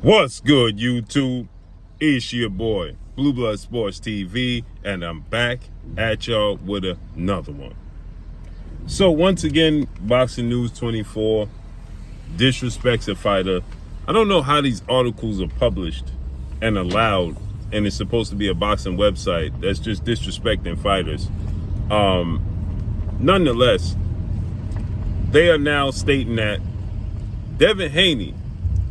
What's good, YouTube? It's your boy, Blue Blood Sports TV, and I'm back at y'all with another one. So once again, Boxing News 24 disrespects a fighter. I don't know how these articles are published and allowed, and it's supposed to be a boxing website that's just disrespecting fighters. Nonetheless, they are now stating that Devin Haney,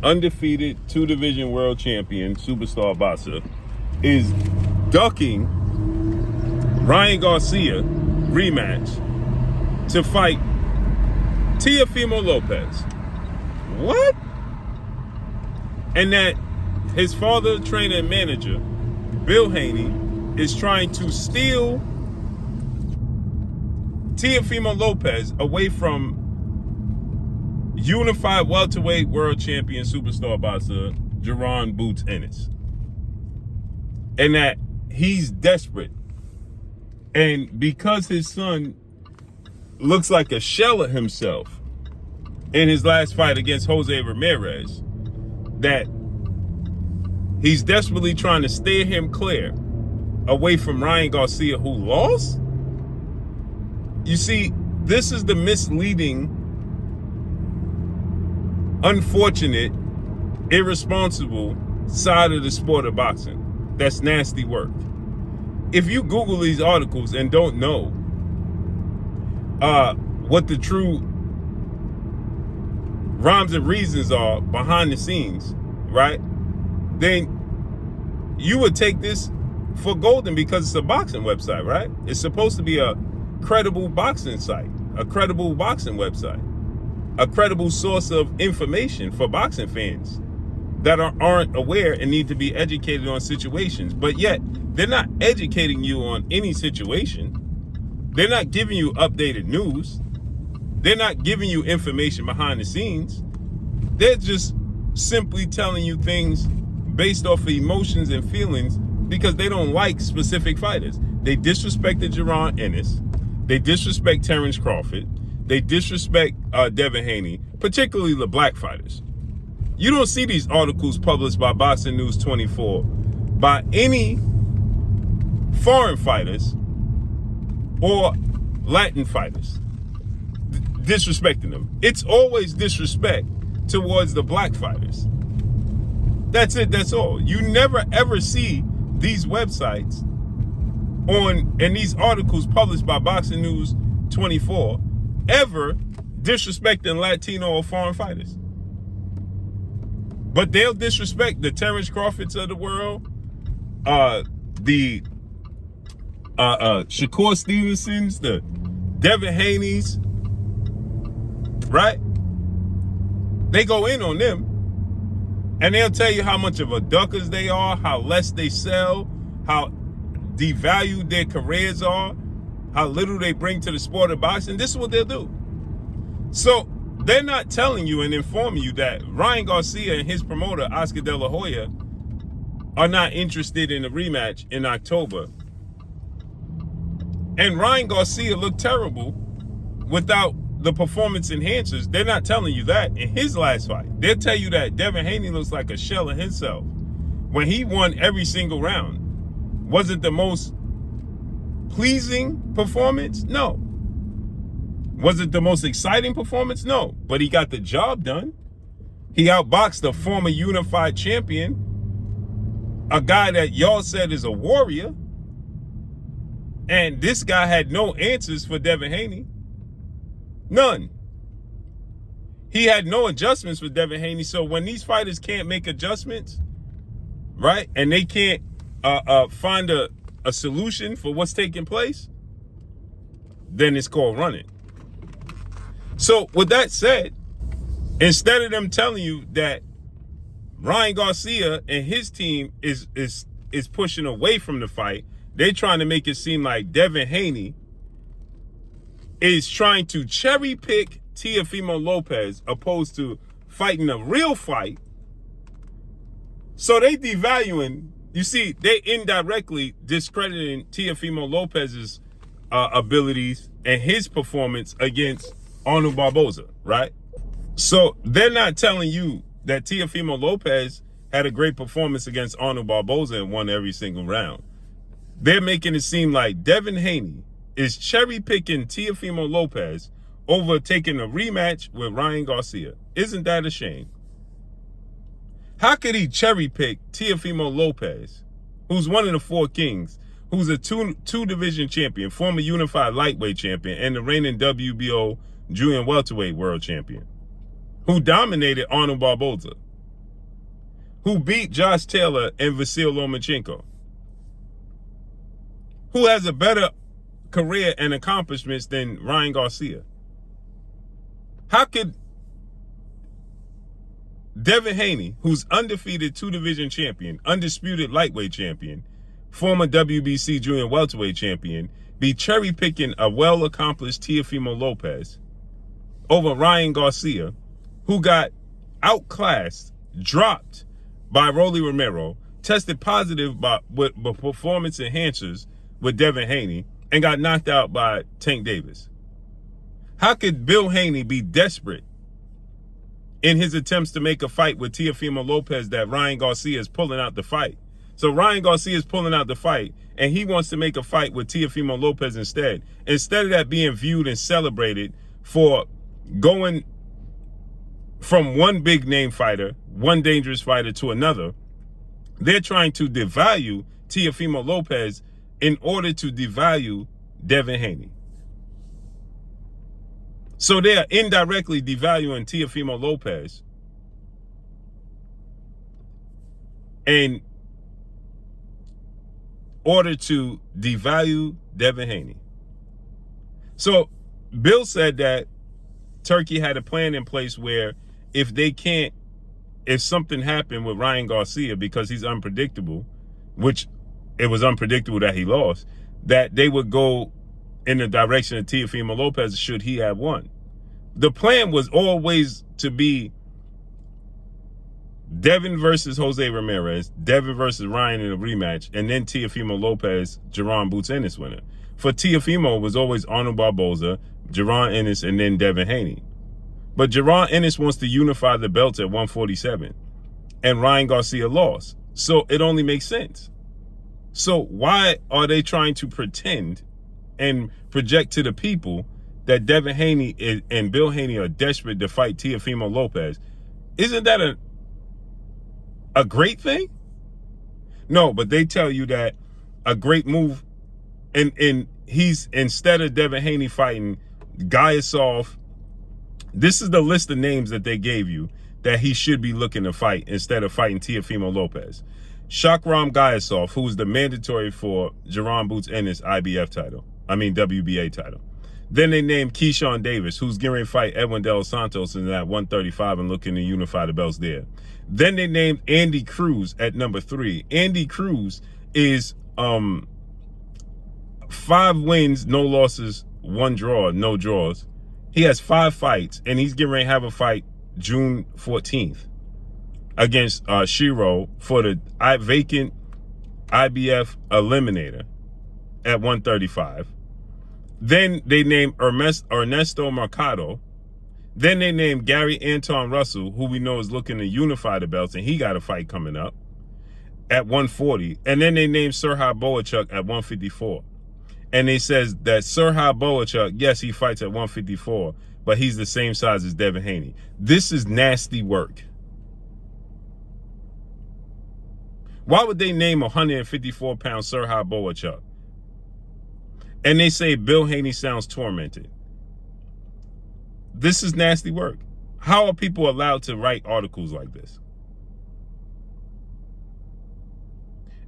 undefeated two-division world champion, superstar boxer, is ducking Ryan Garcia rematch to fight Teofimo Lopez. What? And that his father, trainer, and manager, Bill Haney, is trying to steal Teofimo Lopez away from unified welterweight world champion superstar boxer Jaron Boots Ennis. And that he's desperate. And because his son looks like a shell of himself in his last fight against Jose Ramirez, that he's desperately trying to steer him clear away from Ryan Garcia, who lost. You see, this is the misleading, unfortunate, irresponsible side of the sport of boxing. That's nasty work. If you Google these articles and don't know what the true rhymes and reasons are behind the scenes, right, then you would take this for golden because it's a boxing website, right? It's supposed to be a credible boxing site, a credible boxing website, a credible source of information for boxing fans that aren't aware and need to be educated on situations. But yet, they're not educating you on any situation. They're not giving you updated news. They're not giving you information behind the scenes. They're just simply telling you things based off of emotions and feelings because they don't like specific fighters. They disrespected Jaron Ennis. They disrespect Terrence Crawford. They disrespect Devin Haney, particularly the black fighters. You don't see these articles published by Boxing News 24 by any foreign fighters or Latin fighters disrespecting them. It's always disrespect towards the black fighters. That's it, that's all. You never ever see these websites and these articles published by Boxing News 24 ever disrespecting Latino or foreign fighters. But they'll disrespect the Terrence Crawfords of the world, the Shakur Stevensons, the Devin Haneys, right? They go in on them, and they'll tell you how much of a duckers they are, how less they sell, how devalued their careers are, how little they bring to the sport of boxing. This is what they'll do. So they're not telling you and informing you that Ryan Garcia and his promoter, Oscar De La Hoya, are not interested in a rematch in October. And Ryan Garcia looked terrible without the performance enhancers. They're not telling you that in his last fight. They'll tell you that Devin Haney looks like a shell of himself when he won every single round. Was it the most pleasing performance? No. Was it the most exciting performance? No. But he got the job done. He outboxed a former unified champion, a guy that y'all said is a warrior. And this guy had no answers for Devin Haney. None. He had no adjustments for Devin Haney. So when these fighters can't make adjustments, right, and they can't find a solution for what's taking place, then it's called running. So with that said, instead of them telling you that Ryan Garcia and his team is pushing away from the fight, they're trying to make it seem like Devin Haney is trying to cherry pick Teofimo Lopez opposed to fighting a real fight. So they devaluing, you see, they indirectly discrediting Teofimo Lopez's abilities and his performance against Arnold Barboza, right? So they're not telling you that Teofimo Lopez had a great performance against Arnold Barboza and won every single round. They're making it seem like Devin Haney is cherry-picking Teofimo Lopez over taking a rematch with Ryan Garcia. Isn't that a shame? How could he cherry-pick Teofimo Lopez, who's one of the four kings, who's a two-division champion, former unified lightweight champion, and the reigning WBO junior welterweight world champion, who dominated Arnold Barboza, who beat Josh Taylor and Vasyl Lomachenko, who has a better career and accomplishments than Ryan Garcia? How could Devin Haney, who's undefeated two-division champion, undisputed lightweight champion, former WBC junior welterweight champion, be cherry-picking a well-accomplished Teofimo Lopez over Ryan Garcia, who got outclassed, dropped by Rolly Romero, tested positive with performance enhancers with Devin Haney, and got knocked out by Tank Davis? How could Bill Haney be desperate in his attempts to make a fight with Teofimo Lopez that Ryan Garcia is pulling out the fight? So Ryan Garcia is pulling out the fight, and he wants to make a fight with Teofimo Lopez instead. Instead of that being viewed and celebrated for going from one big name fighter, one dangerous fighter, to another, they're trying to devalue Teofimo Lopez in order to devalue Devin Haney. So they are indirectly devaluing Teofimo Lopez in order to devalue Devin Haney. So Bill said that Turkey had a plan in place where if something happened with Ryan Garcia, because he's unpredictable, which it was unpredictable that he lost, that they would go in the direction of Teofimo Lopez should he have won. The plan was always to be Devin versus Jose Ramirez, Devin versus Ryan in a rematch, and then Teofimo Lopez, Jaron Boots Ennis winner. For Teofimo, it was always Arnold Barboza, Jaron Ennis, and then Devin Haney. But Jaron Ennis wants to unify the belts at 147, and Ryan Garcia lost. So it only makes sense. So why are they trying to pretend and project to the people that Devin Haney and Bill Haney are desperate to fight Teofimo Lopez? Isn't that a great thing? No, but they tell you that a great move, and he's, instead of Devin Haney fighting Gaiasov, this is the list of names that they gave you that he should be looking to fight instead of fighting Teofimo Lopez. Shakram Gaiasov, who was the mandatory for Jaron Boots Ennis WBA title. Then they named Keyshawn Davis, who's getting ready to fight Edwin De Los Santos in that 135 and looking to unify the belts there. Then they named Andy Cruz at number 3. Andy Cruz is 5 wins, no losses, 1 draw, no draws. He has 5 fights, and he's getting ready to have a fight June 14th against Shiro for the vacant IBF Eliminator at 135. Then they named Ernesto Mercado. Then they named Gary Anton Russell, who we know is looking to unify the belts, and he got a fight coming up at 140. And then they named Serhaj Boachuk at 154. And they says that Serhaj Boachuk, yes, he fights at 154, but he's the same size as Devin Haney. This is nasty work. Why would they name a 154-pound Serhaj Boachuk? And they say Bill Haney sounds tormented. This is nasty work. How are people allowed to write articles like this?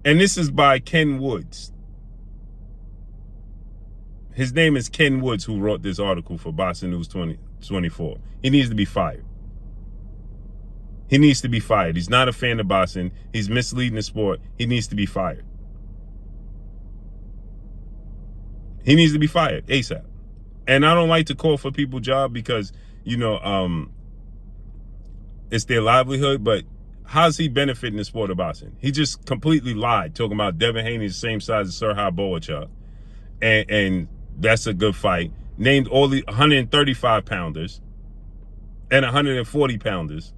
And this is by Ken Woods. His name is Ken Woods, who wrote this article for Boxing News 2024. He needs to be fired. He needs to be fired. He's not a fan of boxing. He's misleading the sport. He needs to be fired. He needs to be fired ASAP. And I don't like to call for people's job because, it's their livelihood, but how's he benefiting the sport of boxing? He just completely lied, talking about Devin Haney the same size as Serhaj Boachuk. And that's a good fight. Named all the 135 pounders and 140 pounders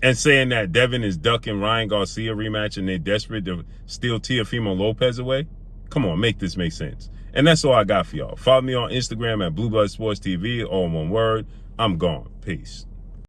and saying that Devin is ducking Ryan Garcia rematch and they're desperate to steal Teofimo Lopez away. Come on, make this make sense. And that's all I got for y'all. Follow me on Instagram at Blue Blood Sports TV, all one word. I'm gone. Peace.